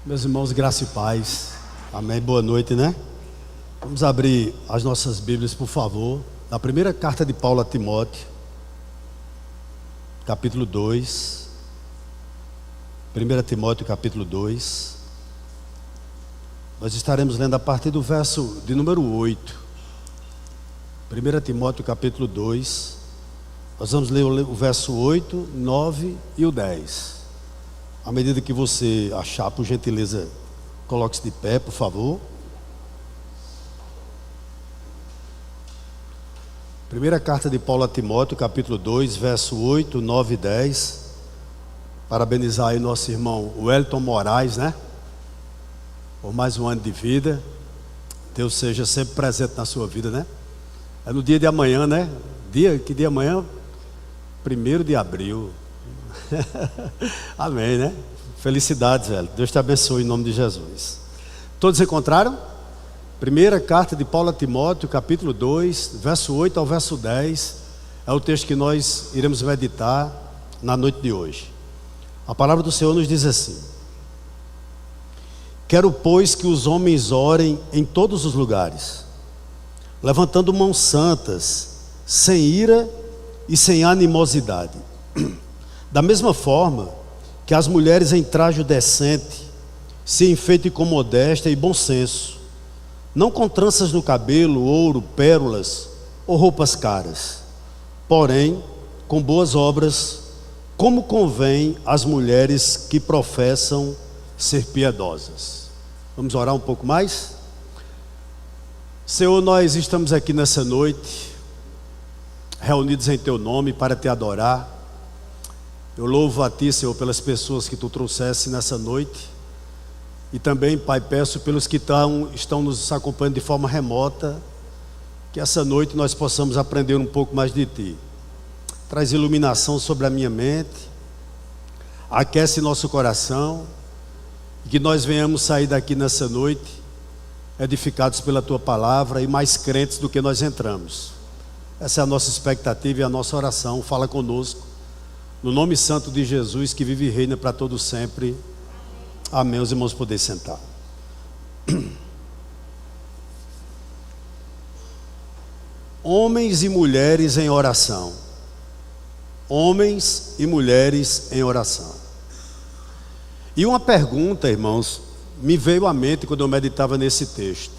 Meus irmãos, graça e paz. Amém. Boa noite, né? Vamos abrir as nossas Bíblias, por favor. Na primeira carta de Paulo a Timóteo, capítulo 2. 1 Timóteo, capítulo 2. Nós estaremos lendo a partir do verso de número 8. 1 Timóteo, capítulo 2. Nós vamos ler o verso 8, 9 e o 10. À medida que você achar, por gentileza, coloque-se de pé, por favor. Primeira carta de Paulo a Timóteo, capítulo 2, verso 8, 9 e 10. Parabenizar aí nosso irmão Wellington Moraes, né? Por mais um ano de vida. Deus seja sempre presente na sua vida, né? É no dia de amanhã, né? Que dia amanhã? 1º de abril. Amém, né? Felicidades, velho. Deus te abençoe em nome de Jesus. Todos encontraram? Primeira carta de Paulo a Timóteo, capítulo 2, verso 8 ao verso 10. É o texto que nós iremos meditar na noite de hoje. A palavra do Senhor nos diz assim: quero, pois, que os homens orem em todos os lugares, levantando mãos santas, sem ira e sem animosidade. Da mesma forma que as mulheres em trajo decente se enfeitem com modéstia e bom senso, não com tranças no cabelo, ouro, pérolas ou roupas caras, porém com boas obras, como convém às mulheres que professam ser piedosas. Vamos orar um pouco mais? Senhor, nós estamos aqui nessa noite, reunidos em Teu nome para Te adorar. Eu louvo a Ti, Senhor, pelas pessoas que Tu trouxesse nessa noite. E também, Pai, peço pelos que estão nos acompanhando de forma remota, que essa noite nós possamos aprender um pouco mais de Ti. Traz iluminação sobre a minha mente, aquece nosso coração, e que nós venhamos sair daqui nessa noite edificados pela Tua palavra e mais crentes do que nós entramos. Essa é a nossa expectativa e a nossa oração. Fala conosco, no nome santo de Jesus, que vive e reina para todo sempre. Amém. Os irmãos podem sentar. Homens e mulheres em oração. Homens e mulheres em oração. E uma pergunta, irmãos, me veio à mente quando eu meditava nesse texto.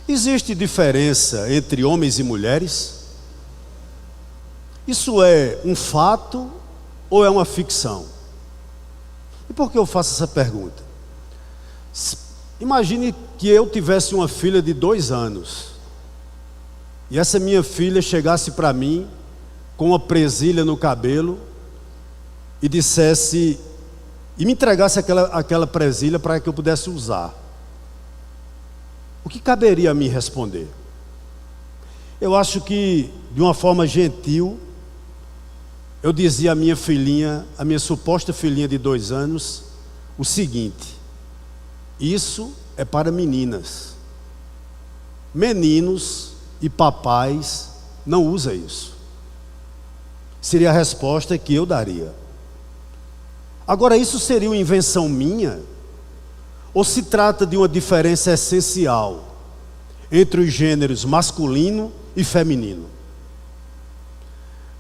Existe diferença entre homens e mulheres? Isso é um fato ou é uma ficção? E por que eu faço essa pergunta? Imagine que eu tivesse uma filha de 2 anos e essa minha filha chegasse para mim com uma presilha no cabelo e dissesse, e me entregasse aquela presilha para que eu pudesse usar. O que caberia a mim responder? Eu acho que, de uma forma gentil, eu dizia à minha filhinha, a minha suposta filhinha de 2 anos, o seguinte: isso é para meninas. Meninos e papais não usam isso. Seria a resposta que eu daria. Agora, isso seria uma invenção minha? Ou se trata de uma diferença essencial entre os gêneros masculino e feminino?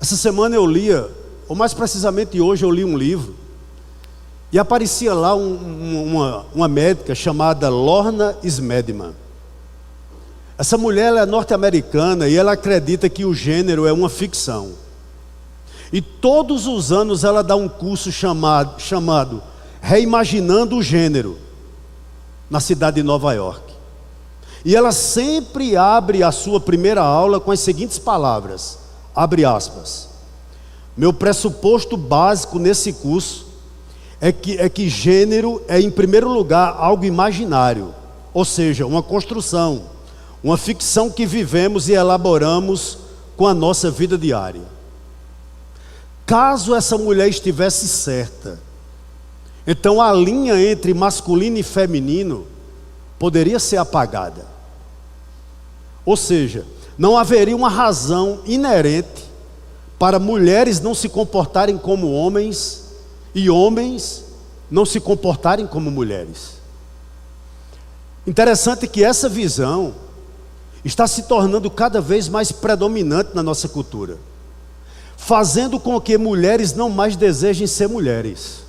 Essa semana eu lia, ou mais precisamente hoje eu li um livro, e aparecia lá uma médica chamada Lorna Smedman. Essa mulher, ela é norte-americana e ela acredita que o gênero é uma ficção. E todos os anos ela dá um curso chamado Reimaginando o Gênero, na cidade de Nova York. E ela sempre abre a sua primeira aula com as seguintes palavras, abre aspas: meu pressuposto básico nesse curso é que gênero é, em primeiro lugar, algo imaginário, ou seja, uma construção, uma ficção que vivemos e elaboramos com a nossa vida diária. Caso essa mulher estivesse certa, então a linha entre masculino e feminino poderia ser apagada. Ou seja, não haveria uma razão inerente para mulheres não se comportarem como homens e homens não se comportarem como mulheres. Interessante que essa visão está se tornando cada vez mais predominante na nossa cultura, fazendo com que mulheres não mais desejem ser mulheres.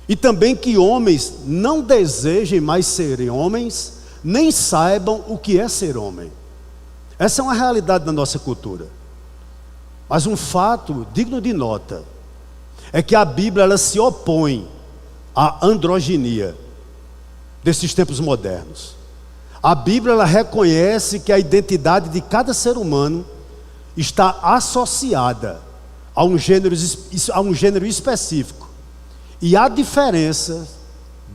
E também que homens não desejem mais serem homens, nem saibam o que é ser homem. Essa é uma realidade da nossa cultura. Mas um fato digno de nota é que a Bíblia ela se opõe à androginia desses tempos modernos. A Bíblia ela reconhece que a identidade de cada ser humano está associada a um gênero específico. E há diferença,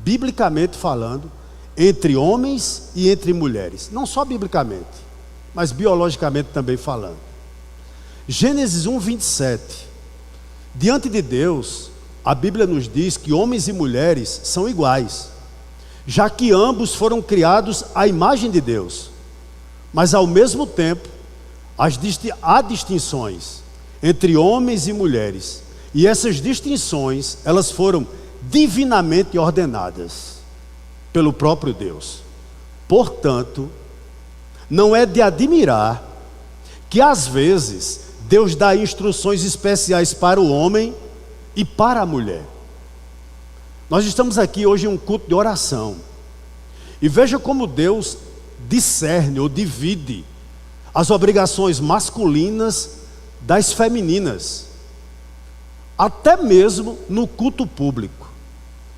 biblicamente falando, entre homens e entre mulheres. Não só biblicamente, mas biologicamente também falando. Gênesis 1:27. Diante de Deus, a Bíblia nos diz que homens e mulheres são iguais, já que ambos foram criados à imagem de Deus. Mas ao mesmo tempo, há distinções entre homens e mulheres. E essas distinções, elas foram divinamente ordenadas pelo próprio Deus. Portanto, não é de admirar que às vezes Deus dá instruções especiais para o homem e para a mulher. Nós estamos aqui hoje em um culto de oração. E veja como Deus discerne ou divide as obrigações masculinas das femininas, até mesmo no culto público.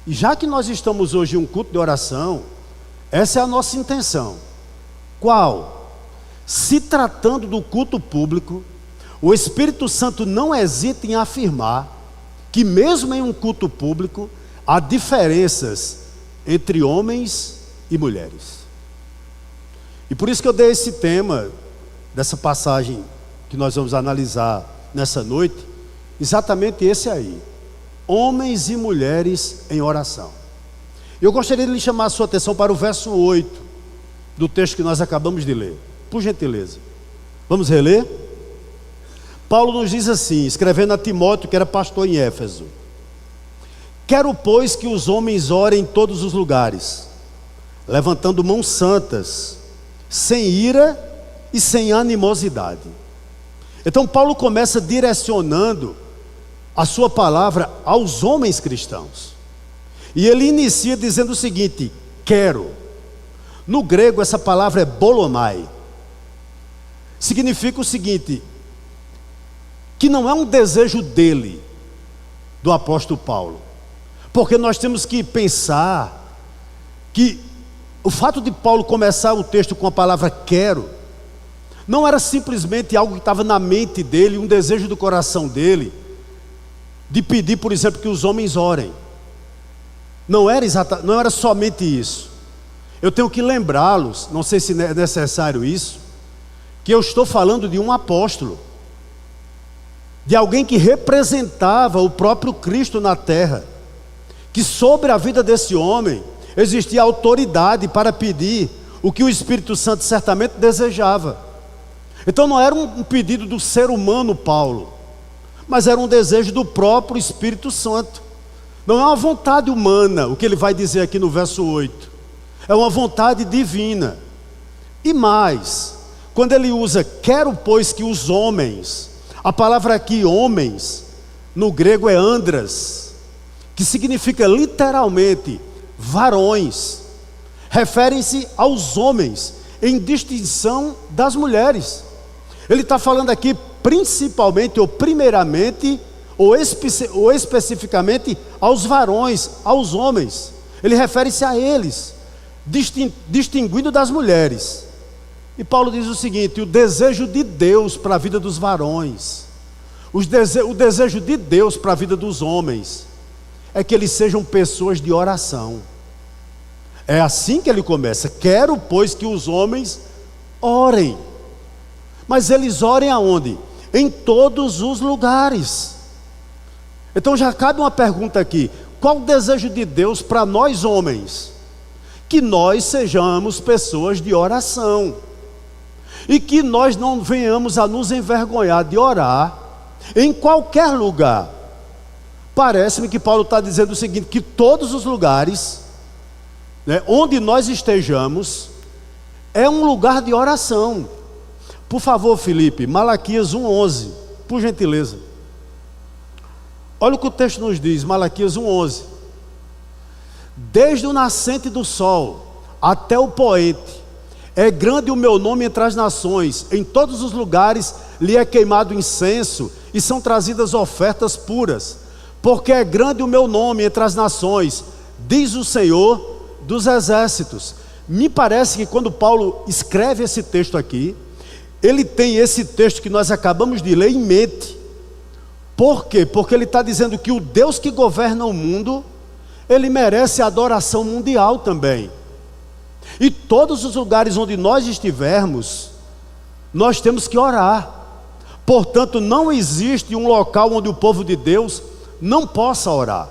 E já que nós estamos hoje em um culto de oração, essa é a nossa intenção. Qual? Se tratando do culto público, o Espírito Santo não hesita em afirmar que mesmo em um culto público, há diferenças entre homens e mulheres. E por isso que eu dei esse tema dessa passagem que nós vamos analisar nessa noite, exatamente esse aí: homens e mulheres em oração. Eu gostaria de lhe chamar a sua atenção para o verso 8 do texto que nós acabamos de ler, por gentileza. Vamos reler? Paulo nos diz assim, escrevendo a Timóteo, que era pastor em Éfeso: quero, pois, que os homens orem em todos os lugares, levantando mãos santas, sem ira e sem animosidade. Então Paulo começa direcionando a sua palavra aos homens cristãos. E ele inicia dizendo o seguinte: quero. No grego essa palavra é bolomai. Significa o seguinte, que não é um desejo dele, do apóstolo Paulo. Porque nós temos que pensar que o fato de Paulo começar o texto com a palavra quero, não era simplesmente algo que estava na mente dele, um desejo do coração dele, de pedir, por exemplo, que os homens orem. Não era somente isso. Eu tenho que lembrá-los, não sei se é necessário isso, que eu estou falando de um apóstolo, de alguém que representava o próprio Cristo na terra, que sobre a vida desse homem existia autoridade para pedir o que o Espírito Santo certamente desejava. Então não era um pedido do ser humano Paulo, mas era um desejo do próprio Espírito Santo. Não é uma vontade humana, o que ele vai dizer aqui no verso 8. É uma vontade divina. E mais, quando ele usa quero, pois, que os homens, a palavra aqui homens, no grego é andras, que significa literalmente varões. Referem-se aos homens, em distinção das mulheres. Ele está falando aqui principalmente, ou primeiramente, ou especificamente aos varões, aos homens. Ele refere-se a eles, distinguindo das mulheres. E Paulo diz o seguinte: o desejo de Deus para a vida dos varões, o desejo de Deus para a vida dos homens, é que eles sejam pessoas de oração. É assim que ele começa: quero, pois, que os homens orem. Mas eles orem aonde? Em todos os lugares. Então já cabe uma pergunta aqui: qual o desejo de Deus para nós homens? Que nós sejamos pessoas de oração, e que nós não venhamos a nos envergonhar de orar em qualquer lugar, Parece-me que Paulo está dizendo o seguinte, que todos os lugares, né, onde nós estejamos, é um lugar de oração. Por favor, Felipe, Malaquias 1:11, por gentileza. Olha o que o texto nos diz, Malaquias 1:11. Desde o nascente do sol até o poente, é grande o meu nome entre as nações, em todos os lugares lhe é queimado incenso e são trazidas ofertas puras, porque é grande o meu nome entre as nações, diz o Senhor dos exércitos. Me parece que quando Paulo escreve esse texto aqui, ele tem esse texto que nós acabamos de ler em mente. Por quê? Porque ele está dizendo que o Deus que governa o mundo, ele merece adoração mundial também. E todos os lugares onde nós estivermos, nós temos que orar. Portanto, não existe um local onde o povo de Deus não possa orar.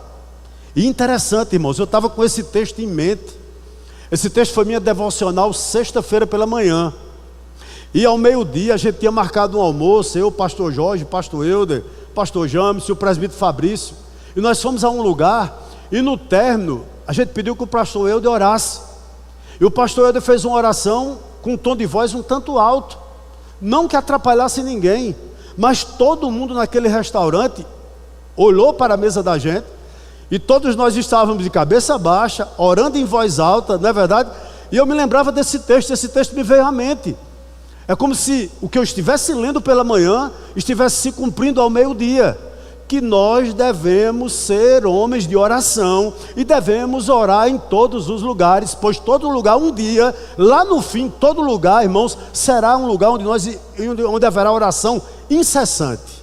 E interessante, irmãos, eu estava com esse texto em mente. Esse texto foi minha devocional sexta-feira pela manhã. E ao meio-dia a gente tinha marcado um almoço, eu, pastor Jorge, pastor Euder, pastor James e o presbítero Fabrício. E nós fomos a um lugar, e no término, a gente pediu que o pastor Euder orasse. E o pastor Euder fez uma oração com um tom de voz um tanto alto. Não que atrapalhasse ninguém, mas todo mundo naquele restaurante olhou para a mesa da gente, e todos nós estávamos de cabeça baixa, orando em voz alta, não é verdade? E eu me lembrava desse texto, esse texto me veio à mente. É como se o que eu estivesse lendo pela manhã estivesse se cumprindo ao meio-dia, que nós devemos ser homens de oração e devemos orar em todos os lugares, pois todo lugar um dia, lá no fim, todo lugar, irmãos, será um lugar onde haverá oração incessante.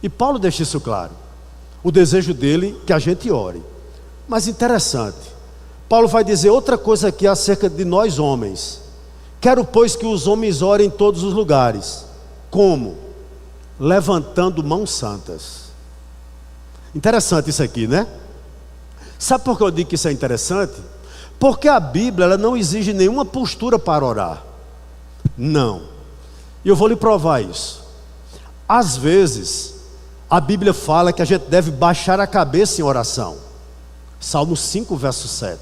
E Paulo deixa isso claro, o desejo dele que a gente ore. Mas interessante, Paulo vai dizer outra coisa aqui acerca de nós homens. Quero, pois, que os homens orem em todos os lugares. Como? Levantando mãos santas. Interessante isso aqui, né? Sabe por que eu digo que isso é interessante? Porque a Bíblia, ela não exige nenhuma postura para orar. Não. E eu vou lhe provar isso. Às vezes, a Bíblia fala que a gente deve baixar a cabeça em oração. Salmo 5, verso 7.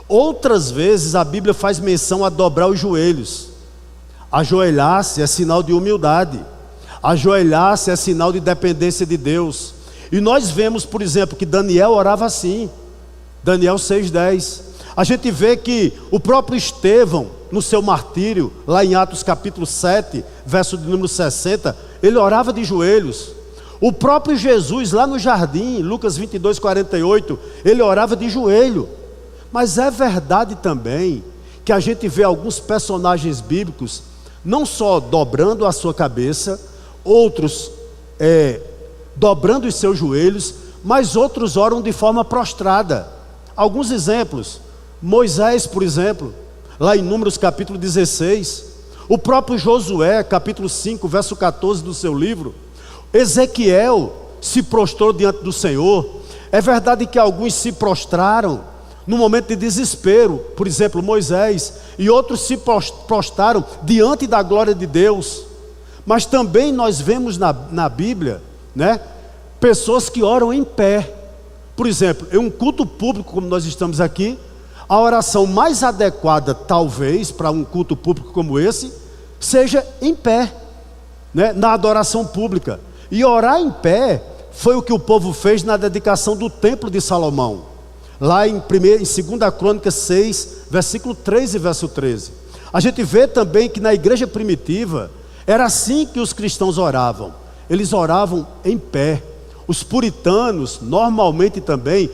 Outras vezes a Bíblia faz menção a dobrar os joelhos. Ajoelhar-se é sinal de humildade. Ajoelhar-se é sinal de dependência de Deus. E nós vemos, por exemplo, que Daniel orava assim. Daniel 6:10. A gente vê que o próprio Estevão, no seu martírio, lá em Atos capítulo 7, verso de número 60, ele orava de joelhos. O próprio Jesus, lá no jardim, Lucas 22:48, ele orava de joelho. Mas é verdade também que a gente vê alguns personagens bíblicos não só dobrando a sua cabeça, outros dobrando os seus joelhos, mas outros oram de forma prostrada. Alguns exemplos: Moisés, por exemplo, lá em Números capítulo 16, o próprio Josué, capítulo 5, verso 14 do seu livro. Ezequiel se prostrou diante do Senhor. É verdade que alguns se prostraram no momento de desespero, por exemplo Moisés, e outros se prostraram diante da glória de Deus. Mas também nós vemos na Bíblia, né, pessoas que oram em pé. Por exemplo, em um culto público como nós estamos aqui, a oração mais adequada talvez para um culto público como esse seja em pé, né, na adoração pública. E orar em pé foi o que o povo fez na dedicação do templo de Salomão, lá em 2 Crônicas 6, versículo 3 e verso 13. A gente vê também que na igreja primitiva era assim que os cristãos oravam. Eles oravam em pé. Os puritanos, normalmente também,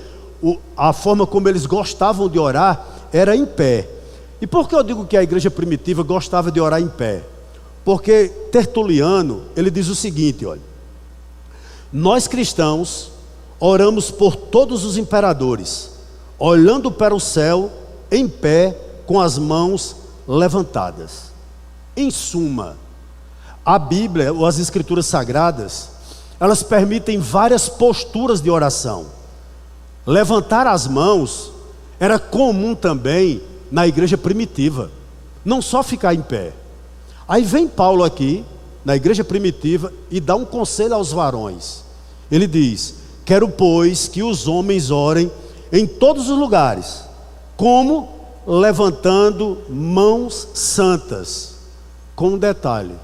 a forma como eles gostavam de orar era em pé. E por que eu digo que a igreja primitiva gostava de orar em pé? Porque Tertuliano, ele diz o seguinte, olha: nós cristãos oramos por todos os imperadores, olhando para o céu, em pé, com as mãos levantadas. Em suma, a Bíblia, ou as Escrituras Sagradas, elas permitem várias posturas de oração. Levantar as mãos era comum também na igreja primitiva, não só ficar em pé. Aí vem Paulo aqui, na igreja primitiva, e dá um conselho aos varões. Ele diz: Quero, pois, que os homens orem em todos os lugares, como levantando mãos santas, com um detalhe: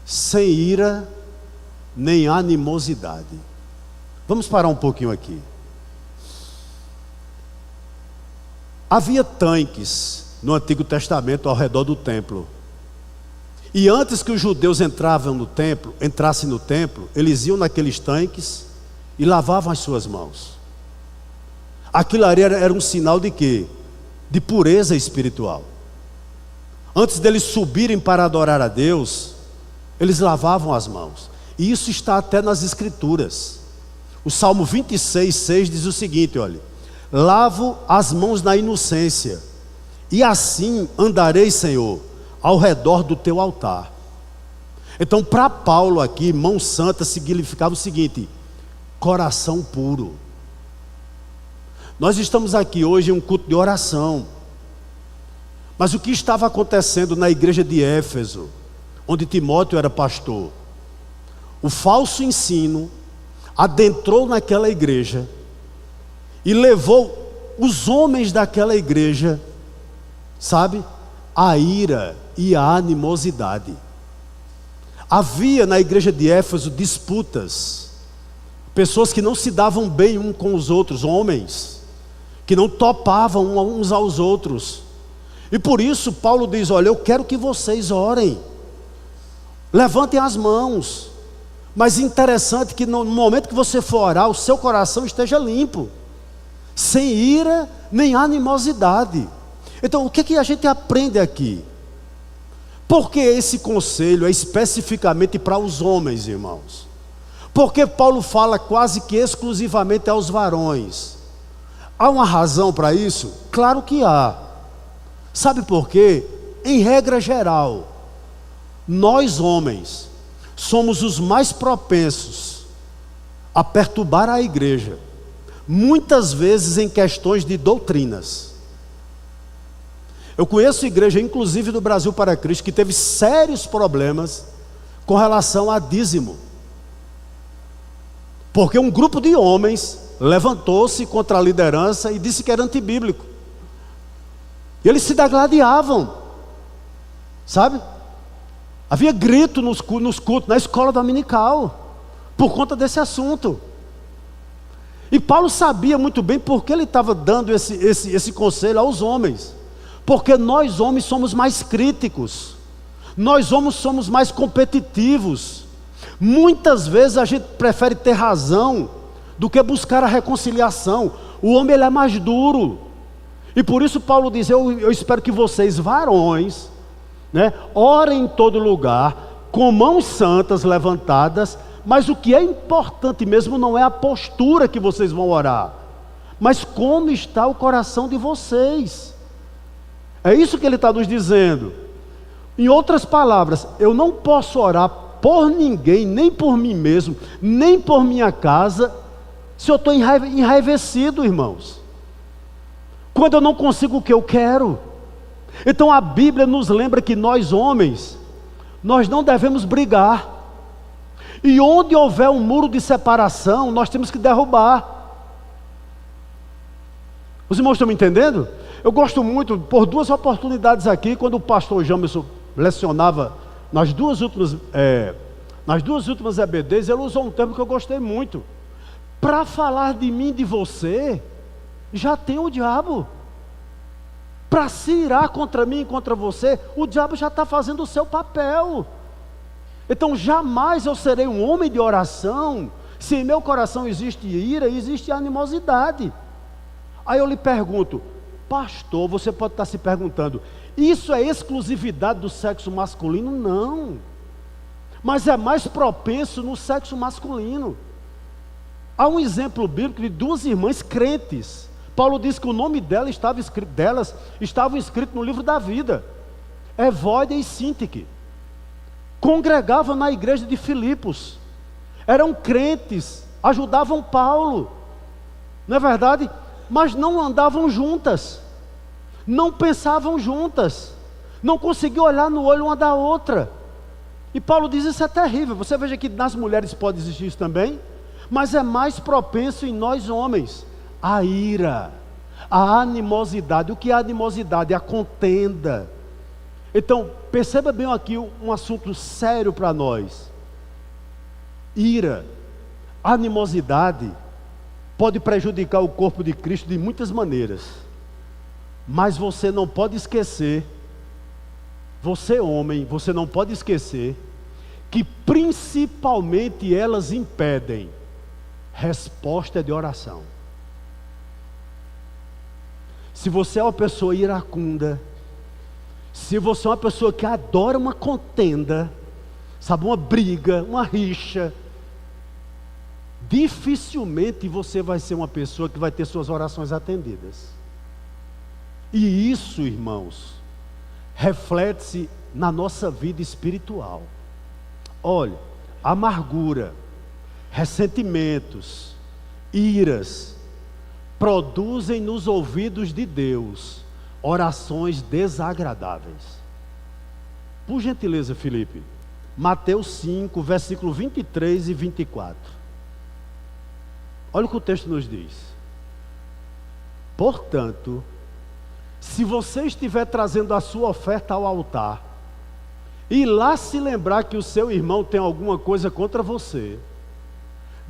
sem ira nem animosidade. Vamos parar um pouquinho aqui. Havia tanques no Antigo Testamento ao redor do templo. E antes que os judeus entrassem no templo, eles iam naqueles tanques e lavavam as suas mãos. Aquilo ali era um sinal de quê? De pureza espiritual. Antes deles subirem para adorar a Deus, eles lavavam as mãos. E isso está até nas Escrituras. O Salmo 26:6 diz o seguinte, olha: lavo as mãos na inocência, e assim andarei, Senhor, ao redor do teu altar. Então, para Paulo aqui, mão santa significava o seguinte: coração puro. Nós estamos aqui hoje em um culto de oração, mas o que estava acontecendo na igreja de Éfeso, onde Timóteo era pastor? O falso ensino adentrou naquela igreja e levou os homens daquela igreja, sabe, a ira e a animosidade. Havia na igreja de Éfeso disputas, pessoas que não se davam bem um com os outros, homens que não topavam uns aos outros. E por isso Paulo diz: olha, eu quero que vocês orem, levantem as mãos, mas interessante que no momento que você for orar, o seu coração esteja limpo, sem ira nem animosidade. Então, o que a gente aprende aqui? Porque esse conselho é especificamente para os homens, irmãos? Porque Paulo fala quase que exclusivamente aos varões? Há uma razão para isso? Claro que há. Sabe por quê? Em regra geral, nós homens somos os mais propensos a perturbar a igreja, muitas vezes em questões de doutrinas. Eu conheço igreja, inclusive do Brasil para Cristo, que teve sérios problemas com relação a dízimo, porque um grupo de homens levantou-se contra a liderança e disse que era antibíblico. E eles se degladiavam, sabe? Havia grito nos cultos, na escola dominical, por conta desse assunto. E Paulo sabia muito bem por que ele estava dando esse conselho aos homens. Porque nós homens somos mais críticos, nós homens somos mais competitivos. Muitas vezes a gente prefere ter razão do que buscar a reconciliação. O homem, ele é mais duro. E por isso Paulo diz: eu espero que vocês, varões, né, orem em todo lugar, com mãos santas levantadas. Mas o que é importante mesmo não é a postura que vocês vão orar, mas como está o coração de vocês. É isso que ele está nos dizendo. Em outras palavras, eu não posso orar por ninguém, nem por mim mesmo, nem por minha casa, se eu estou enraivecido, irmãos, quando eu não consigo o que eu quero. Então a Bíblia nos lembra que nós homens, nós não devemos brigar, e onde houver um muro de separação, nós temos que derrubar. Os irmãos estão me entendendo? Eu gosto muito, por duas oportunidades aqui, quando o pastor Jamerson lecionava nas duas últimas EBDs, ele usou um termo que eu gostei muito. Para falar de mim e de você, já tem o diabo. Para se irar contra mim e contra você, o diabo já está fazendo o seu papel. Então jamais eu serei um homem de oração, se em meu coração existe ira e existe animosidade. Aí eu lhe pergunto: pastor, você pode estar se perguntando, isso é exclusividade do sexo masculino? Não, mas é mais propenso no sexo masculino. Há um exemplo bíblico de duas irmãs crentes. Paulo diz que o nome delas estava escrito no livro da vida, Evódia e Sintique. Congregavam na igreja de Filipos, eram crentes, ajudavam Paulo, não é verdade? Mas não andavam juntas, não pensavam juntas, não conseguiam olhar no olho uma da outra. E Paulo diz: isso é terrível. Você veja que nas mulheres pode existir isso também, mas é mais propenso em nós homens a ira, a animosidade. O que é animosidade? A contenda. Então, perceba bem aqui um assunto sério para nós. Ira, animosidade pode prejudicar o corpo de Cristo de muitas maneiras, mas você não pode esquecer, você homem, você não pode esquecer que principalmente elas impedem resposta de oração. Se você é uma pessoa iracunda, se você é uma pessoa que adora uma contenda, sabe, uma briga, uma rixa, dificilmente você vai ser uma pessoa que vai ter suas orações atendidas. E isso, irmãos, reflete-se na nossa vida espiritual. Olha, amargura, ressentimentos, iras, produzem nos ouvidos de Deus orações desagradáveis. Por gentileza, Felipe, Mateus 5, versículo 23 e 24. Olha o que o texto nos diz. Portanto, se você estiver trazendo a sua oferta ao altar, e lá se lembrar que o seu irmão tem alguma coisa contra você,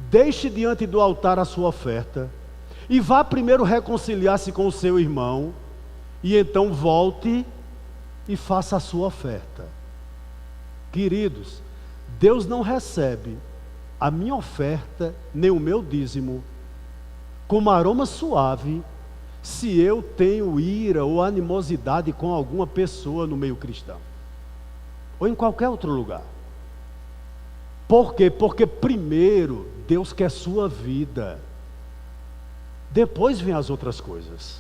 deixe diante do altar a sua oferta, e vá primeiro reconciliar-se com o seu irmão, e então volte e faça a sua oferta. Queridos, Deus não recebe a minha oferta, nem o meu dízimo, como aroma suave, se eu tenho ira ou animosidade com alguma pessoa no meio cristão, ou em qualquer outro lugar. Por quê? Porque primeiro Deus quer sua vida, depois vem as outras coisas.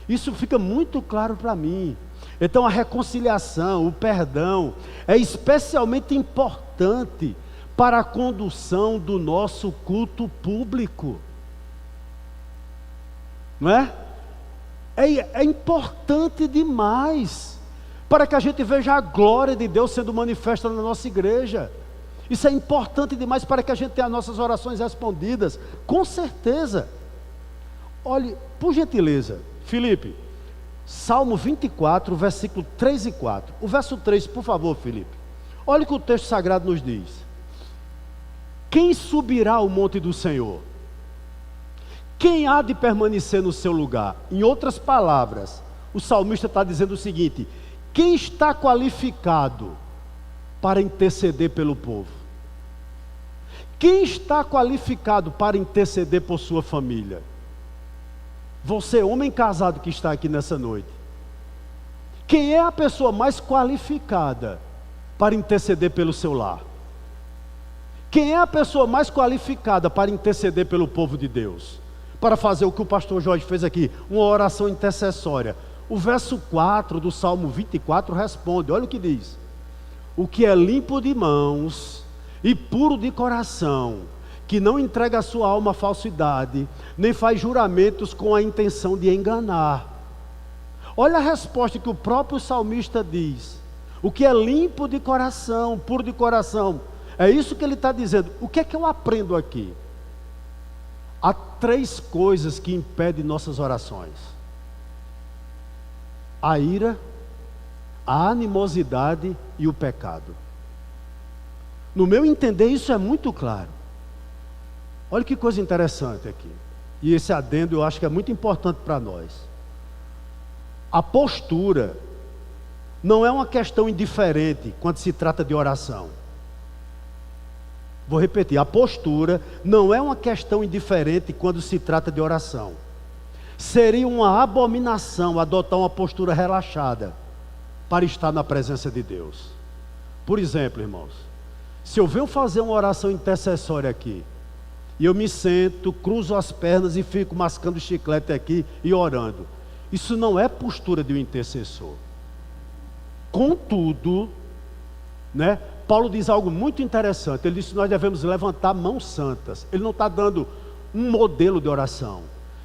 Isso fica muito claro para mim. Então a reconciliação, o perdão é especialmente importante para a condução do nosso culto público, não é? É importante demais para que a gente veja a glória de Deus sendo manifesta na nossa igreja. Isso é importante demais para que a gente tenha as nossas orações respondidas, com certeza. Olhe, por gentileza, Felipe, Salmo 24, versículo 3 e 4. O verso 3, por favor, Felipe. Olha o que o texto sagrado nos diz. Quem subirá ao monte do Senhor? Quem há de permanecer no seu lugar? Em outras palavras, o salmista está dizendo o seguinte: quem está qualificado para interceder pelo povo? Quem está qualificado para interceder por sua família? Você, homem casado que está aqui nessa noite. Quem é a pessoa mais qualificada para interceder pelo seu lar? Quem é a pessoa mais qualificada para interceder pelo povo de Deus? Para fazer o que o pastor Jorge fez aqui, uma oração intercessória. O verso 4 do Salmo 24 responde, olha o que diz: o que é limpo de mãos e puro de coração, que não entrega a sua alma à falsidade, nem faz juramentos com a intenção de enganar. Olha a resposta que o próprio salmista diz: o que é limpo de coração, puro de coração. É isso que ele está dizendo. O que é que eu aprendo aqui? Há 3 coisas que impedem nossas orações: a ira, a animosidade e o pecado. No meu entender, isso é muito claro. Olha que coisa interessante aqui. E esse adendo eu acho que é muito importante para nós. A postura não é uma questão indiferente quando se trata de oração. Vou repetir, a postura não é uma questão indiferente quando se trata de oração. Seria uma abominação adotar uma postura relaxada para estar na presença de Deus. Por exemplo, irmãos, se eu venho fazer uma oração intercessória aqui, e eu me sento, cruzo as pernas e fico mascando chiclete aqui e orando, isso não é postura de um intercessor. Contudo, né, Paulo diz algo muito interessante. Ele diz que nós devemos levantar mãos santas. Ele não está dando um modelo de oração,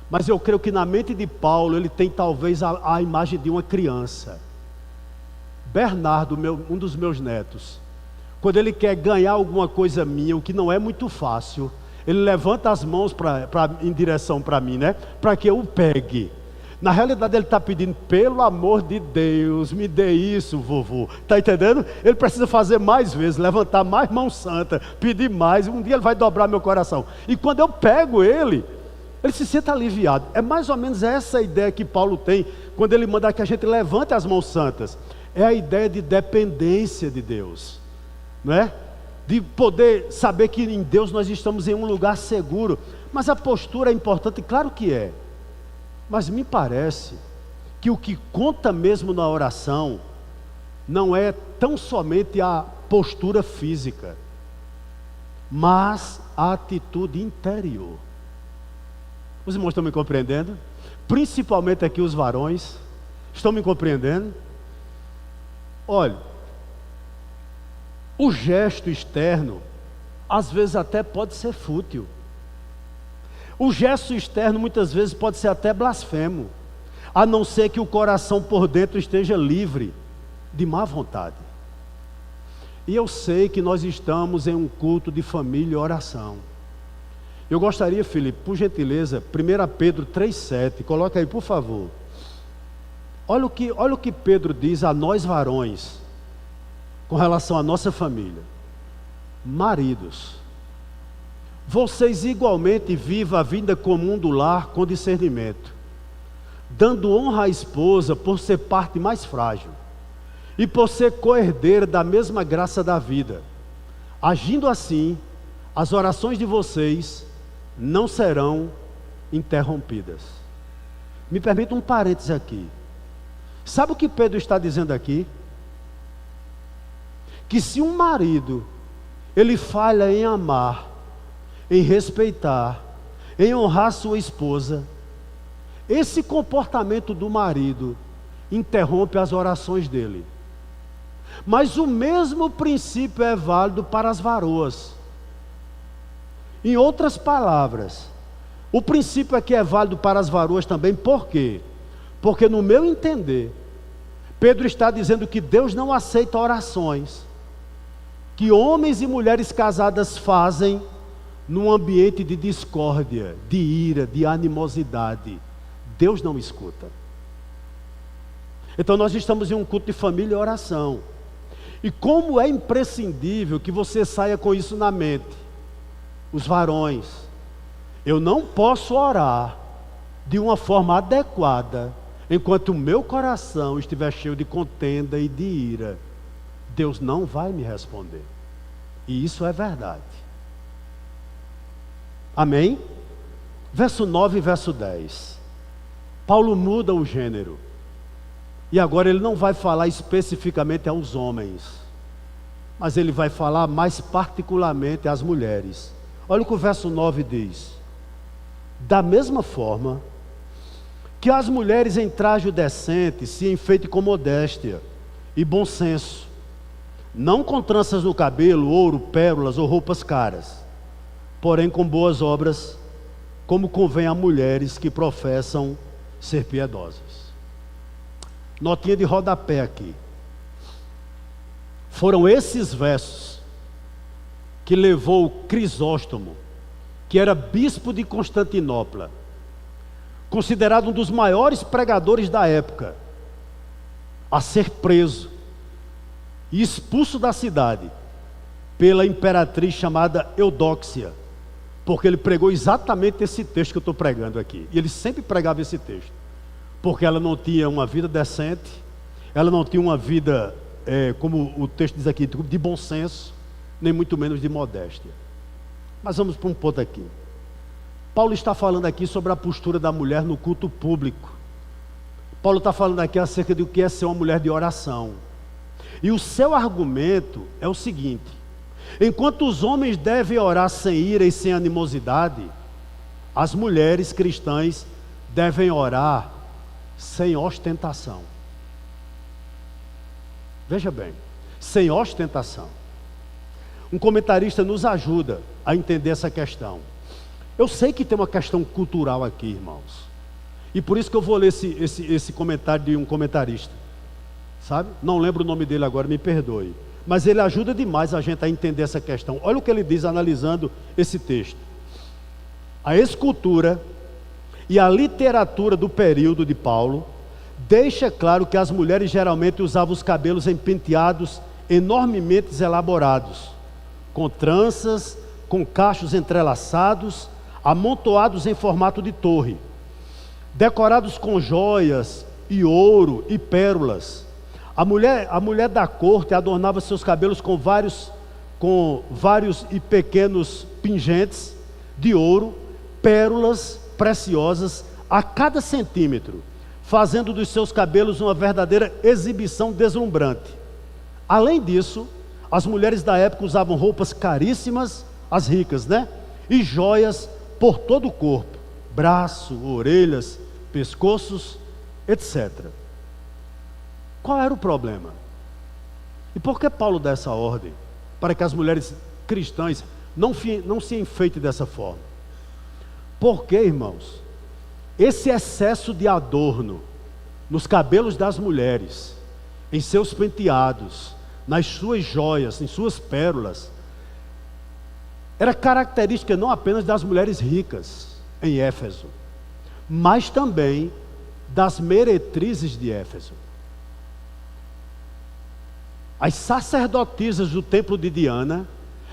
mas eu creio que na mente de Paulo ele tem talvez a imagem de uma criança. Bernardo, um dos meus netos, quando ele quer ganhar alguma coisa minha, o que não é muito fácil, Ele levanta as mãos em direção para mim, né? Para que eu o pegue. Na realidade ele está pedindo, pelo amor de Deus, me dê isso, vovô. Está entendendo? Ele precisa fazer mais vezes, levantar mais mão santa, pedir mais. Um dia ele vai dobrar meu coração. E quando eu pego ele se sente aliviado. É mais ou menos essa ideia que Paulo tem quando ele manda que a gente levante as mãos santas. É a ideia de dependência de Deus, não é? De poder saber que em Deus nós estamos em um lugar seguro. Mas a postura é importante, claro que é. Mas me parece que o que conta mesmo na oração não é tão somente a postura física, mas a atitude interior. Os irmãos estão me compreendendo? Principalmente aqui os varões. Estão me compreendendo? Olha, o gesto externo às vezes até pode ser fútil. O gesto externo muitas vezes pode ser até blasfemo, a não ser que o coração por dentro esteja livre de má vontade. E eu sei que nós estamos em um culto de família e oração. Eu gostaria, Felipe, por gentileza, 1 Pedro 3,7, coloca aí por favor. Olha o que Pedro diz a nós varões, com relação à nossa família. Maridos, vocês igualmente vivam a vida comum do lar com discernimento, dando honra à esposa por ser parte mais frágil, e por ser co-herdeira da mesma graça da vida. Agindo assim, as orações de vocês não serão interrompidas. Me permita um parêntese aqui. Sabe o que Pedro está dizendo aqui? Que se um marido, ele falha em amar, em respeitar, em honrar sua esposa, esse comportamento do marido interrompe as orações dele. Mas o mesmo princípio é válido para as varoas. Em outras palavras, o princípio aqui é válido para as varoas também. Por quê? Porque no meu entender, Pedro está dizendo que Deus não aceita orações que homens e mulheres casadas fazem num ambiente de discórdia, de ira, de animosidade. Deus não escuta. Então nós estamos em um culto de família e oração. E como é imprescindível que você saia com isso na mente. Os varões, eu não posso orar de uma forma adequada enquanto o meu coração estiver cheio de contenda e de ira. Deus não vai me responder. E isso é verdade. Amém? Verso 9 e verso 10. Paulo muda o gênero. E agora ele não vai falar especificamente aos homens, mas ele vai falar mais particularmente às mulheres. Olha o que o verso 9 diz. Da mesma forma que as mulheres em traje decente se enfeitem com modéstia e bom senso, não com tranças no cabelo, ouro, pérolas ou roupas caras, porém com boas obras, como convém a mulheres que professam ser piedosas. Notinha de rodapé aqui. Foram esses versos que levou Crisóstomo, que era bispo de Constantinopla, considerado um dos maiores pregadores da época, a ser preso e expulso da cidade pela imperatriz chamada Eudóxia, porque ele pregou exatamente esse texto que eu estou pregando aqui. E ele sempre pregava esse texto, porque ela não tinha uma vida decente, ela não tinha uma vida, como o texto diz aqui, de bom senso, nem muito menos de modéstia. Mas vamos para um ponto aqui. Paulo está falando aqui sobre a postura da mulher no culto público. Paulo está falando aqui acerca do que é ser uma mulher de oração. E o seu argumento é o seguinte: enquanto os homens devem orar sem ira e sem animosidade, as mulheres cristãs devem orar sem ostentação. Veja bem, sem ostentação. Um comentarista nos ajuda a entender essa questão. Eu sei que tem uma questão cultural aqui, irmãos, e por isso que eu vou ler esse comentário de um comentarista, sabe? Não lembro o nome dele agora, me perdoe, mas ele ajuda demais a gente a entender essa questão. Olha o que ele diz analisando esse texto. A escultura e a literatura do período de Paulo deixa claro que as mulheres geralmente usavam os cabelos em penteados enormemente elaborados, com tranças, com cachos entrelaçados, amontoados em formato de torre, decorados com joias e ouro e pérolas. A mulher da corte adornava seus cabelos com vários e pequenos pingentes de ouro, pérolas preciosas a cada centímetro, fazendo dos seus cabelos uma verdadeira exibição deslumbrante. Além disso, as mulheres da época usavam roupas caríssimas, as ricas, e joias por todo o corpo, braço, orelhas, pescoços, etc. Qual era o problema? E por que Paulo dá essa ordem? Para que as mulheres cristãs não se enfeitem dessa forma. Porque, irmãos, esse excesso de adorno nos cabelos das mulheres, em seus penteados, nas suas joias, em suas pérolas, era característica não apenas das mulheres ricas em Éfeso, mas também das meretrizes de Éfeso. As sacerdotisas do templo de Diana,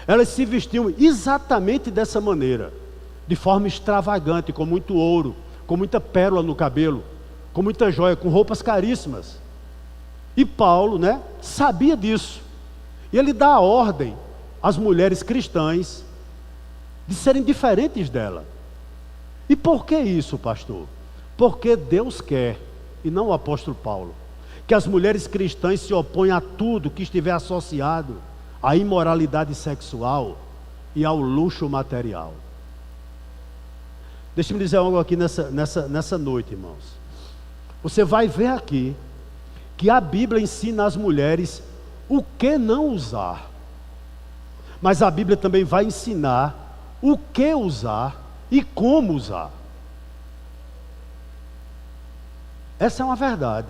elas se vestiam exatamente dessa maneira, de forma extravagante, com muito ouro, com muita pérola no cabelo, com muita joia, com roupas caríssimas. E Paulo, sabia disso. E ele dá a ordem às mulheres cristãs de serem diferentes dela. E por que isso, pastor? Porque Deus quer, e não o apóstolo Paulo, que as mulheres cristãs se oponham a tudo que estiver associado à imoralidade sexual e ao luxo material. Deixa-me dizer algo aqui nessa noite, irmãos. Você vai ver aqui que a Bíblia ensina às mulheres o que não usar, mas a Bíblia também vai ensinar o que usar e como usar. Essa é uma verdade.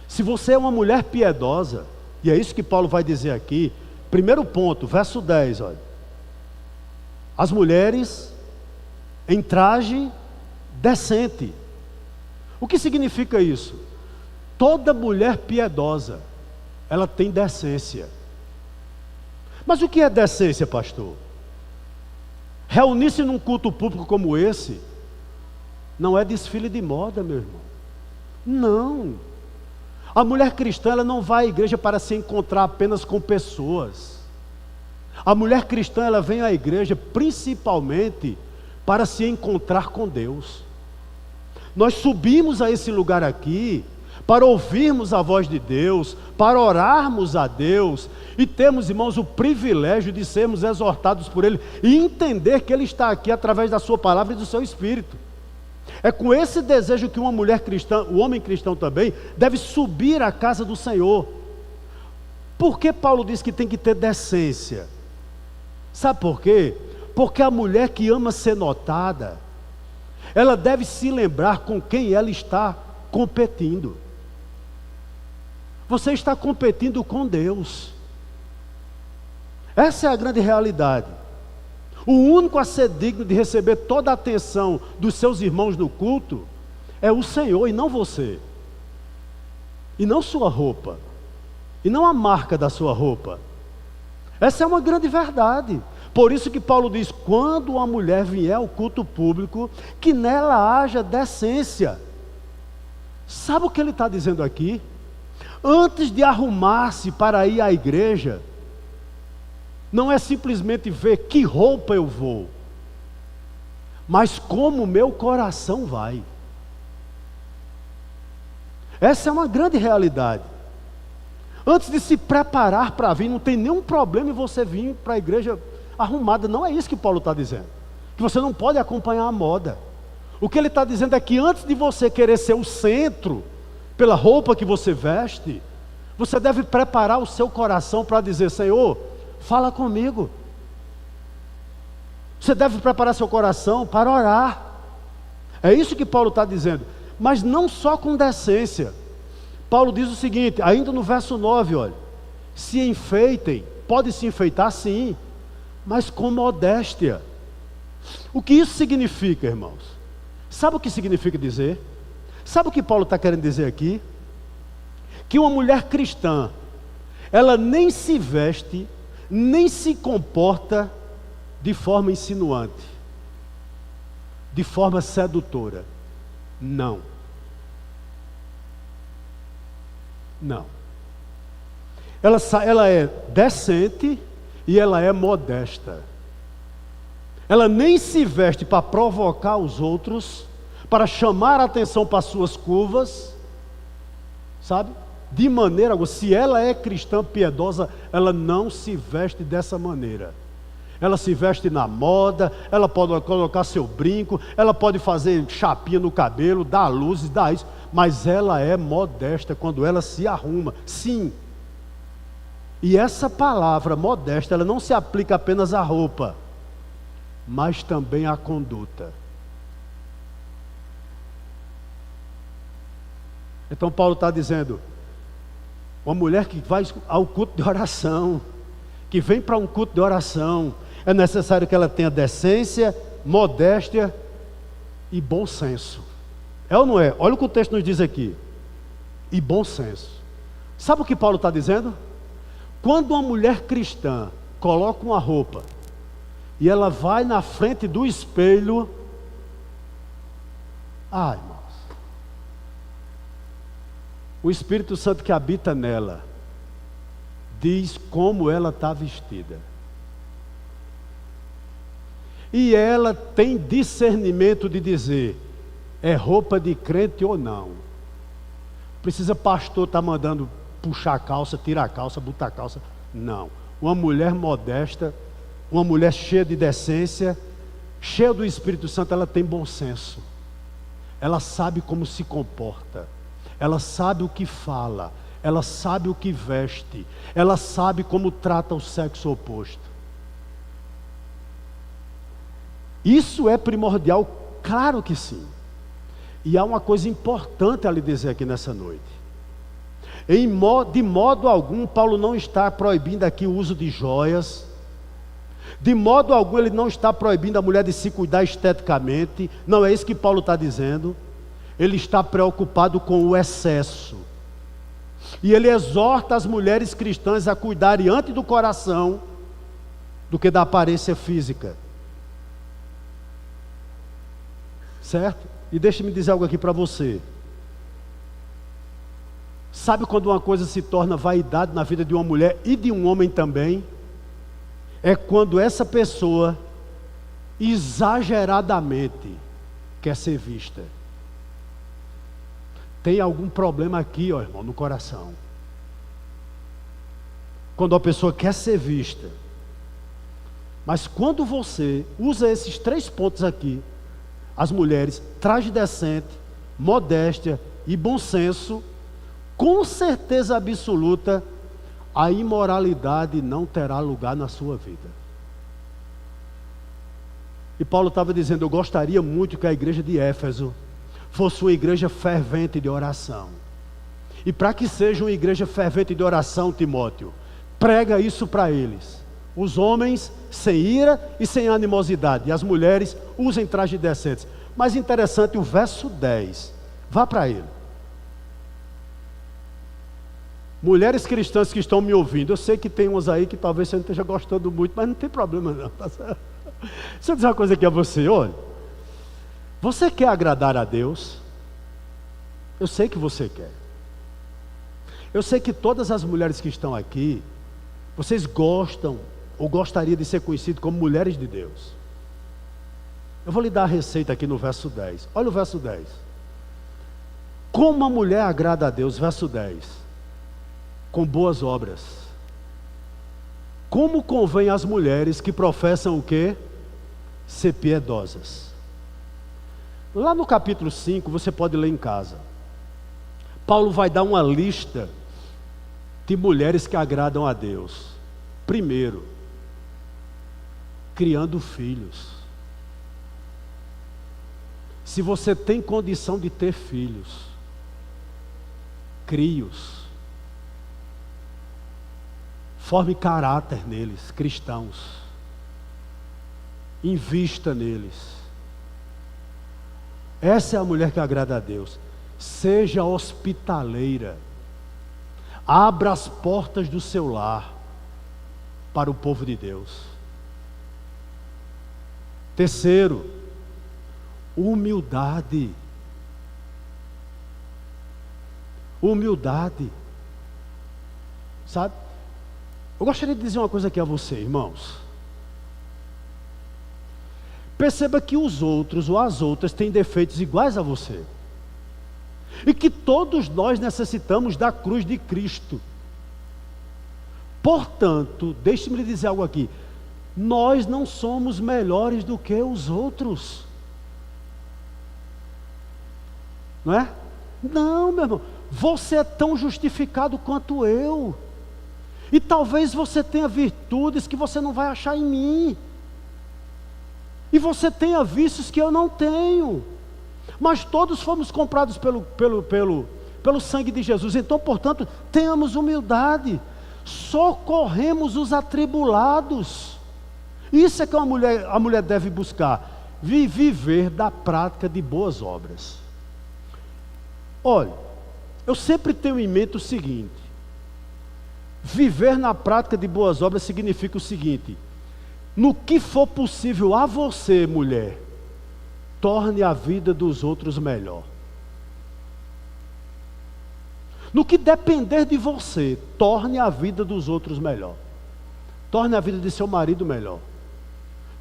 Se você é uma mulher piedosa, e é isso que Paulo vai dizer aqui, primeiro ponto, verso 10, olha. As mulheres em traje decente. O que significa isso? Toda mulher piedosa, ela tem decência. Mas o que é decência, pastor? Reunir-se num culto público como esse não é desfile de moda, meu irmão. Não. A mulher cristã, ela não vai à igreja para se encontrar apenas com pessoas. A mulher cristã, ela vem à igreja principalmente para se encontrar com Deus. Nós subimos a esse lugar aqui para ouvirmos a voz de Deus, para orarmos a Deus e termos, irmãos, o privilégio de sermos exortados por Ele e entender que Ele está aqui através da sua palavra e do seu Espírito. É com esse desejo que uma mulher cristã, o homem cristão também, deve subir à casa do Senhor. Por que Paulo diz que tem que ter decência? Sabe por quê? Porque a mulher que ama ser notada, ela deve se lembrar com quem ela está competindo. Você está competindo com Deus. Essa é a grande realidade. O único a ser digno de receber toda a atenção dos seus irmãos no culto é o Senhor e não você. E não sua roupa. E não a marca da sua roupa. Essa é uma grande verdade. Por isso que Paulo diz, quando uma mulher vier ao culto público, que nela haja decência. Sabe o que ele está dizendo aqui? Antes de arrumar-se para ir à igreja, não é simplesmente ver que roupa eu vou, mas como o meu coração vai. Essa é uma grande realidade. Antes de se preparar para vir, não tem nenhum problema em você vir para a igreja arrumada. Não é isso que Paulo está dizendo, que você não pode acompanhar a moda. O que ele está dizendo é que antes de você querer ser o centro, pela roupa que você veste, você deve preparar o seu coração para dizer, Senhor, fala comigo. Você deve preparar seu coração para orar. É isso que Paulo está dizendo. Mas não só com decência. Paulo diz o seguinte, ainda no verso 9, olha, se enfeitem, pode se enfeitar sim, mas com modéstia, O que isso significa, irmãos? Sabe o que significa dizer? Sabe o que Paulo está querendo dizer aqui? Que uma mulher cristã, ela nem se veste, nem se comporta de forma insinuante, de forma sedutora. Não. Não. Ela é decente e ela é modesta. Ela nem se veste para provocar os outros, para chamar a atenção para as suas curvas, sabe? De maneira alguma. Se ela é cristã piedosa, ela não se veste dessa maneira. Ela se veste na moda, ela pode colocar seu brinco, ela pode fazer chapinha no cabelo, dar luzes, dar isso, mas ela é modesta quando ela se arruma. Sim. E essa palavra modesta, ela não se aplica apenas à roupa, mas também à conduta. Então Paulo está dizendo, uma mulher que vai ao culto de oração, que vem para um culto de oração, é necessário que ela tenha decência, modéstia e bom senso. É ou não é? Olha o que o texto nos diz aqui. E bom senso. Sabe o que Paulo está dizendo? Quando uma mulher cristã coloca uma roupa e ela vai na frente do espelho, irmãos, o Espírito Santo que habita nela diz como ela está vestida. E ela tem discernimento de dizer, é roupa de crente ou não. Precisa pastor estar mandando puxar a calça, tirar a calça, botar a calça. Não. Uma mulher modesta, uma mulher cheia de decência, cheia do Espírito Santo, ela tem bom senso. Ela sabe como se comporta. Ela sabe o que fala. Ela sabe o que veste. Ela sabe como trata o sexo oposto. Isso é primordial? Claro que sim. E há uma coisa importante a lhe dizer aqui nessa noite. De modo algum, Paulo não está proibindo aqui o uso de joias. De modo algum, ele não está proibindo a mulher de se cuidar esteticamente. Não é isso que Paulo está dizendo. Ele está preocupado com o excesso. E ele exorta as mulheres cristãs a cuidarem antes do coração do que da aparência física. Certo? E deixe-me dizer algo aqui para você. Sabe quando uma coisa se torna vaidade na vida de uma mulher e de um homem também? É quando essa pessoa exageradamente quer ser vista. Tem algum problema aqui, irmão, no coração. Quando a pessoa quer ser vista. Mas quando você usa esses 3 pontos aqui, as mulheres, traje decente, modéstia e bom senso, com certeza absoluta, a imoralidade não terá lugar na sua vida. E Paulo estava dizendo, eu gostaria muito que a igreja de Éfeso fosse uma igreja fervente de oração. E para que seja uma igreja fervente de oração, Timóteo, prega isso para eles. Os homens sem ira e sem animosidade, e as mulheres usem trajes decentes. Mas interessante o verso 10, vá para ele. Mulheres cristãs que estão me ouvindo, eu sei que tem umas aí que talvez você não esteja gostando muito, mas não tem problema não, tá certo? Deixa eu dizer uma coisa aqui a você, olha. Você quer agradar a Deus? Eu sei que você quer. Eu sei que todas as mulheres que estão aqui, vocês gostam ou gostariam de ser conhecidas como mulheres de Deus. Eu vou lhe dar a receita aqui no verso 10. Olha o verso 10. Como a mulher agrada a Deus, verso 10. Com boas obras. Como convém às mulheres que professam o quê? Ser piedosas. Lá no capítulo 5, você pode ler em casa. Paulo vai dar uma lista de mulheres que agradam a Deus. Primeiro, criando filhos. Se você tem condição de ter filhos, crie-os. Forme caráter neles, cristãos. invista neles. Essa é a mulher que agrada a Deus. Seja hospitaleira. Abra as portas do seu lar para o povo de Deus. Terceiro, humildade. Humildade. Sabe? Eu gostaria de dizer uma coisa aqui a você, irmãos. Perceba que os outros ou as outras têm defeitos iguais a você. E que todos nós necessitamos da cruz de Cristo. Portanto, deixe-me lhe dizer algo aqui. Nós não somos melhores do que os outros. Não é? Não, meu irmão. Você é tão justificado quanto eu. E talvez você tenha virtudes que você não vai achar em mim. E você tenha vícios que eu não tenho. Mas todos fomos comprados pelo sangue de Jesus. Então, portanto, tenhamos humildade. Socorremos os atribulados. Isso é que a mulher deve buscar. Viver da prática de boas obras. Olha, eu sempre tenho em mente o seguinte. Viver na prática de boas obras significa o seguinte: no que for possível a você, mulher, torne a vida dos outros melhor. No que depender de você, torne a vida dos outros melhor. Torne a vida de seu marido melhor.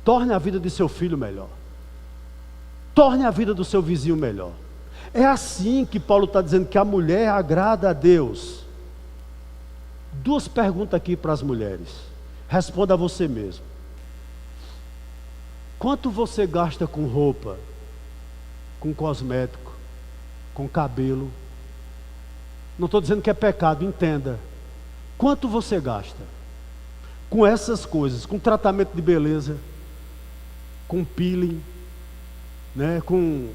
Torne a vida de seu filho melhor. Torne a vida do seu vizinho melhor. É assim que Paulo está dizendo que a mulher agrada a Deus. Duas perguntas aqui para as mulheres. Responda a você mesmo. Quanto você gasta com roupa, com cosmético, com cabelo? Não estou dizendo que é pecado, entenda. Quanto você gasta com essas coisas, com tratamento de beleza, com peeling, né, com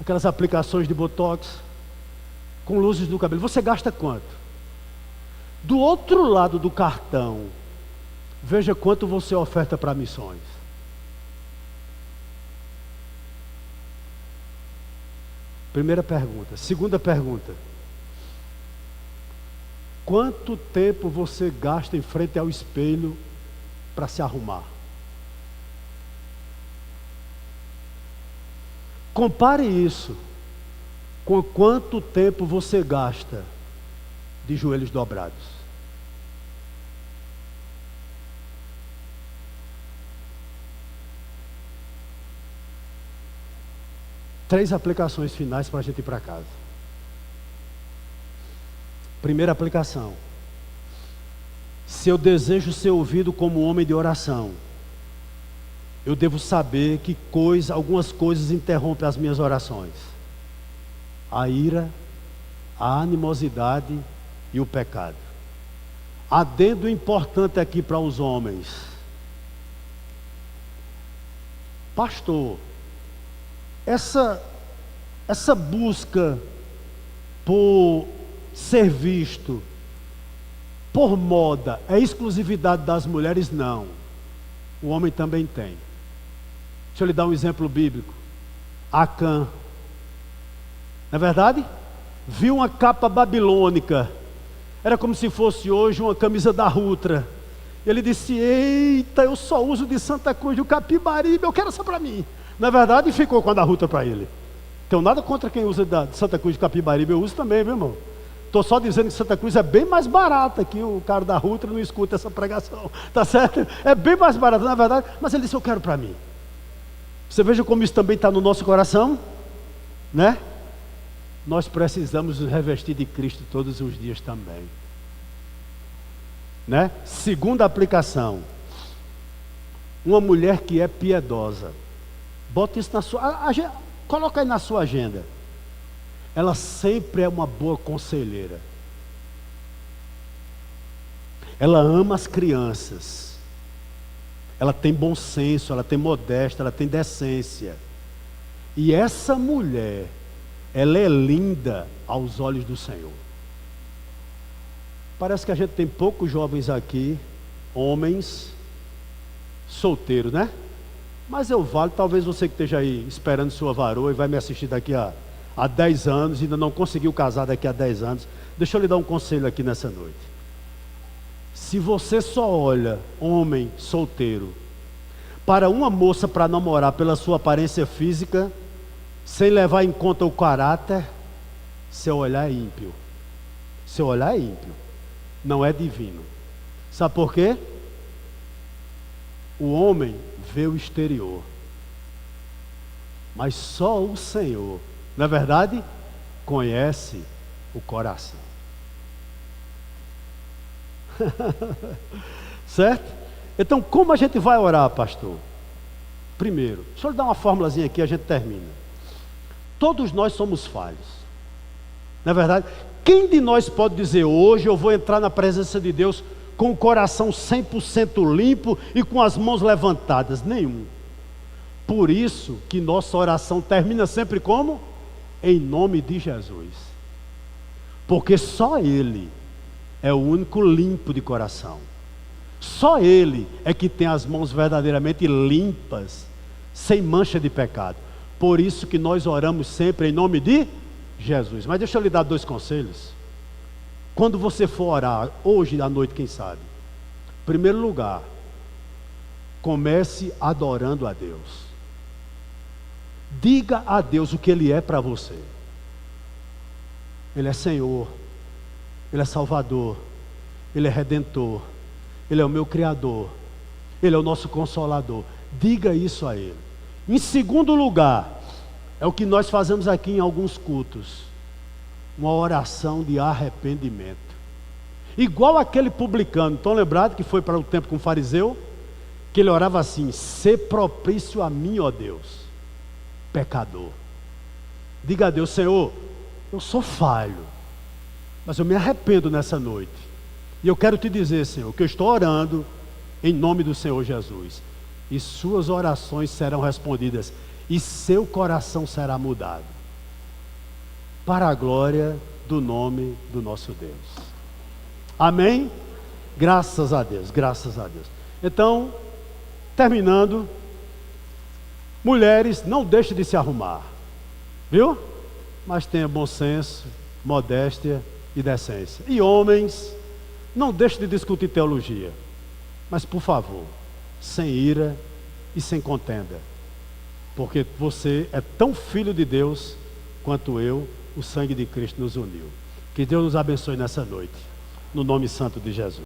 aquelas aplicações de botox, com luzes do cabelo? Você gasta quanto? Do outro lado do cartão, veja quanto você oferta para missões. Primeira pergunta. Segunda pergunta. Quanto tempo você gasta em frente ao espelho para se arrumar? Compare isso com quanto tempo você gasta de joelhos dobrados. Três aplicações finais para a gente ir para casa. Primeira aplicação: se eu desejo ser ouvido como homem de oração, eu devo saber que algumas coisas interrompem as minhas orações: a ira, a animosidade e o pecado. Adendo importante aqui para os homens: pastor, essa busca por ser visto, por moda, é exclusividade das mulheres? Não. O homem também tem. Deixa eu lhe dar um exemplo bíblico. Acã, não é verdade? Viu uma capa babilônica, era como se fosse hoje uma camisa da Rutra. Ele disse: eita, eu só uso de Santa Cruz do Capibaribe, eu quero essa para mim. Na verdade, ficou com a da Rutra para ele. Tenho nada contra quem usa de Santa Cruz de Capibaribe, eu uso também, meu irmão. Estou só dizendo que Santa Cruz é bem mais barata, que o cara da Rutra não escuta essa pregação, tá certo? É bem mais barata, na verdade, mas ele disse: eu quero para mim. Você veja como isso também está no nosso coração, né? Nós precisamos nos revestir de Cristo todos os dias também, né? Segunda aplicação: uma mulher que é piedosa. Bota isso na sua, coloca aí na sua agenda. Ela sempre é uma boa conselheira. Ela ama as crianças. Ela tem bom senso, ela tem modéstia, ela tem decência. E essa mulher, ela é linda aos olhos do Senhor. Parece que a gente tem poucos jovens aqui, homens solteiros, né? Mas eu valho, talvez você que esteja aí esperando sua varoa e vai me assistir daqui a 10 anos, e ainda não conseguiu casar daqui a 10 anos. Deixa eu lhe dar um conselho aqui nessa noite. Se você só olha, homem solteiro, para uma moça para namorar pela sua aparência física, sem levar em conta o caráter, seu olhar é ímpio. Seu olhar é ímpio, não é divino. Sabe por quê? O homem vê o exterior, mas só o Senhor, na verdade, conhece o coração. Certo? Então, como a gente vai orar, pastor? Primeiro, deixa eu lhe dar uma formulazinha aqui, a gente termina. Todos nós somos falhos, na verdade. Quem de nós pode dizer hoje eu vou entrar na presença de Deus com o coração 100% limpo e com as mãos levantadas? Nenhum. Por isso que nossa oração termina sempre como? Em nome de Jesus. Porque só Ele é o único limpo de coração. Só Ele é que tem as mãos verdadeiramente limpas, sem mancha de pecado. Por isso que nós oramos sempre em nome de Jesus. Mas deixa eu lhe dar 2 conselhos. Quando você for orar, hoje à noite, quem sabe, em primeiro lugar, comece adorando a Deus. Diga a Deus o que Ele é para você. Ele é Senhor, Ele é Salvador, Ele é Redentor, Ele é o meu Criador, Ele é o nosso Consolador. Diga isso a Ele. Em segundo lugar, é o que nós fazemos aqui em alguns cultos, uma oração de arrependimento. Igual aquele publicano, estão lembrados que foi para o tempo com o fariseu? Que ele orava assim: sê propício a mim, ó Deus, pecador. Diga a Deus: Senhor, eu sou falho, mas eu me arrependo nessa noite. E eu quero te dizer, Senhor, que eu estou orando em nome do Senhor Jesus. E suas orações serão respondidas. E seu coração será mudado. Para a glória do nome do nosso Deus. Amém? Graças a Deus, graças a Deus. Então, terminando, mulheres, não deixem de se arrumar. Viu? Mas tenha bom senso, modéstia e decência. E homens, não deixem de discutir teologia. Mas por favor, sem ira e sem contenda. Porque você é tão filho de Deus quanto eu, o sangue de Cristo nos uniu. Que Deus nos abençoe nessa noite, no nome santo de Jesus.